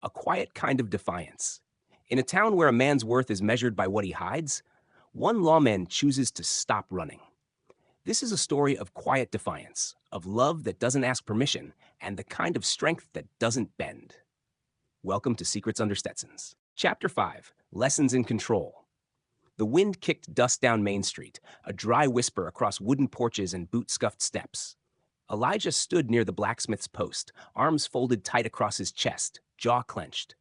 A quiet kind of defiance. In a town where a man's worth is measured by what he hides, one lawman chooses to stop running. This is a story of quiet defiance, of love that doesn't ask permission, and the kind of strength that doesn't bend. Welcome to Secrets Under Stetsons. Chapter 5, Lessons in Control. The wind kicked dust down Main Street, a dry whisper across wooden porches and boot-scuffed steps. Elijah stood near the blacksmith's post, arms folded tight across his chest, jaw clenched.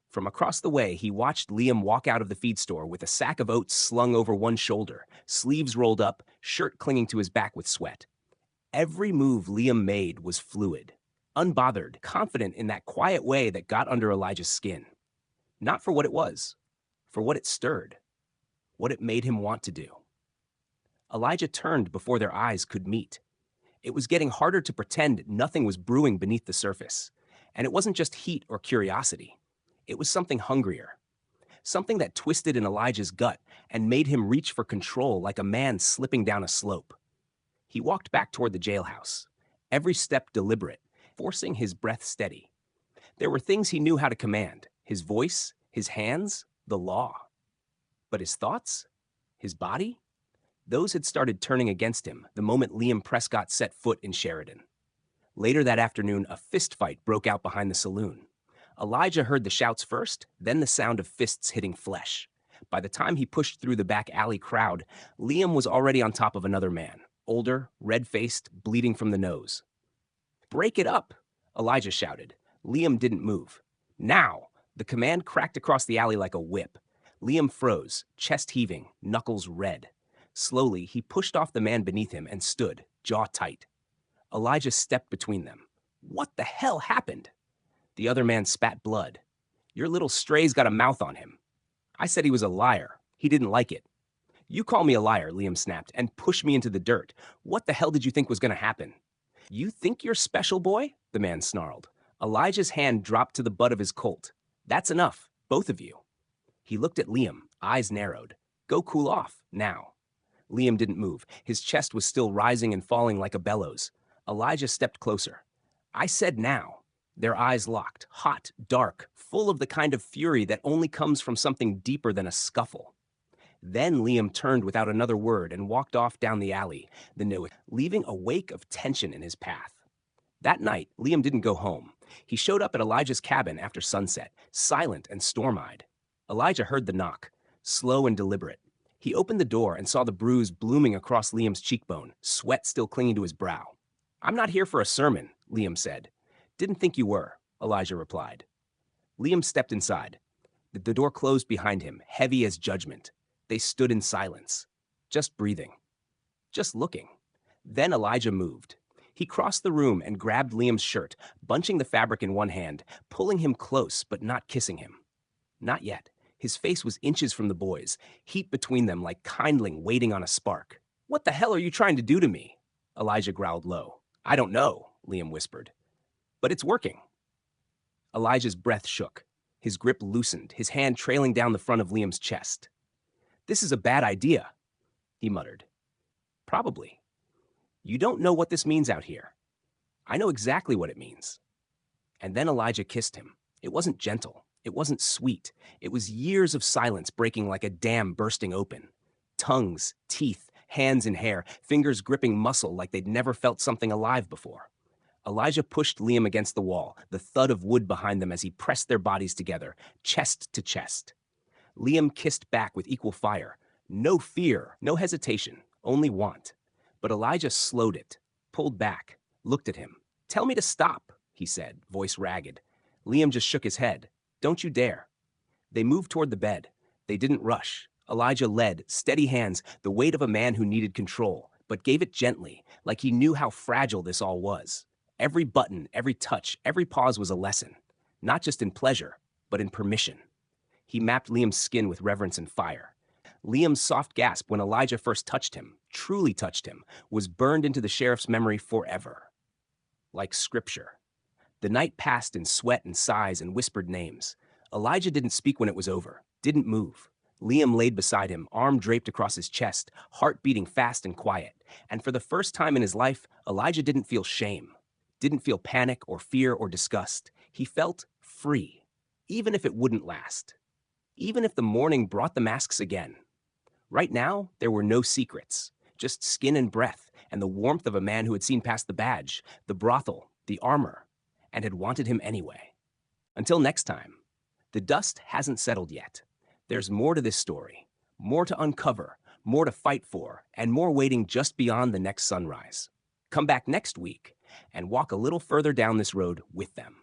From across the way, he watched Liam walk out of the feed store with a sack of oats slung over one shoulder, sleeves rolled up, shirt clinging to his back with sweat. Every move Liam made was fluid, unbothered, confident in that quiet way that got under Elijah's skin. Not for what it was, for what it stirred, what it made him want to do. Elijah turned before their eyes could meet. It was getting harder to pretend nothing was brewing beneath the surface. And it wasn't just heat or curiosity. It was something hungrier. Something that twisted in Elijah's gut and made him reach for control like a man slipping down a slope. He walked back toward the jailhouse, every step deliberate, forcing his breath steady. There were things he knew how to command: his voice, his hands, the law. But his thoughts? His body? Those had started turning against him the moment Liam Prescott set foot in Sheridan. Later that afternoon, a fist fight broke out behind the saloon. Elijah heard the shouts first, then the sound of fists hitting flesh. By the time he pushed through the back alley crowd, Liam was already on top of another man, older, red-faced, bleeding from the nose. "Break it up!" Elijah shouted. Liam didn't move. "Now!" The command cracked across the alley like a whip. Liam froze, chest heaving, knuckles red. Slowly, he pushed off the man beneath him and stood, jaw tight. Elijah stepped between them. "What the hell happened?" The other man spat blood. "Your little stray's got a mouth on him." "I said he was a liar. He didn't like it." "You call me a liar," Liam snapped, "and push me into the dirt. What the hell did you think was going to happen?" "You think you're special, boy?" the man snarled. Elijah's hand dropped to the butt of his Colt. "That's enough, both of you." He looked at Liam, eyes narrowed. "Go cool off, now." Liam didn't move. His chest was still rising and falling like a bellows. Elijah stepped closer. "I said now." Their eyes locked, hot, dark, full of the kind of fury that only comes from something deeper than a scuffle. Then Liam turned without another word and walked off down the alley, leaving a wake of tension in his path. That night, Liam didn't go home. He showed up at Elijah's cabin after sunset, silent and storm-eyed. Elijah heard the knock, slow and deliberate. He opened the door and saw the bruise blooming across Liam's cheekbone, sweat still clinging to his brow. "I'm not here for a sermon," Liam said. "Didn't think you were," Elijah replied. Liam stepped inside. The door closed behind him, heavy as judgment. They stood in silence, just breathing, just looking. Then Elijah moved. He crossed the room and grabbed Liam's shirt, bunching the fabric in one hand, pulling him close but not kissing him. Not yet. His face was inches from the boy's, heat between them like kindling waiting on a spark. "What the hell are you trying to do to me?" Elijah growled low. "I don't know," Liam whispered. "But it's working." Elijah's breath shook. His grip loosened, his hand trailing down the front of Liam's chest. "This is a bad idea," he muttered. "Probably. You don't know what this means out here. I know exactly what it means." And then Elijah kissed him. It wasn't gentle. It wasn't sweet. It was years of silence breaking like a dam bursting open. Tongues, teeth, hands in hair, fingers gripping muscle like they'd never felt something alive before. Elijah pushed Liam against the wall, the thud of wood behind them as he pressed their bodies together, chest to chest. Liam kissed back with equal fire. No fear, no hesitation, only want. But Elijah slowed it, pulled back, looked at him. "Tell me to stop," he said, voice ragged. Liam just shook his head. "Don't you dare." They moved toward the bed. They didn't rush. Elijah led, steady hands, the weight of a man who needed control, but gave it gently, like he knew how fragile this all was. Every button, every touch, every pause was a lesson, not just in pleasure, but in permission. He mapped Liam's skin with reverence and fire. Liam's soft gasp when Elijah first touched him, truly touched him, was burned into the sheriff's memory forever. Like scripture. The night passed in sweat and sighs and whispered names. Elijah didn't speak when it was over, didn't move. Liam laid beside him, arm draped across his chest, heart beating fast and quiet. And for the first time in his life, Elijah didn't feel shame, didn't feel panic or fear or disgust. He felt free. even if it wouldn't last, even if the morning brought the masks again. Right now, there were no secrets, just skin and breath, and the warmth of a man who had seen past the badge, the brothel, the armor, and had wanted him anyway. Until next time, the dust hasn't settled yet. There's more to this story, more to uncover, more to fight for, and more waiting just beyond the next sunrise. Come back next week and walk a little further down this road with them.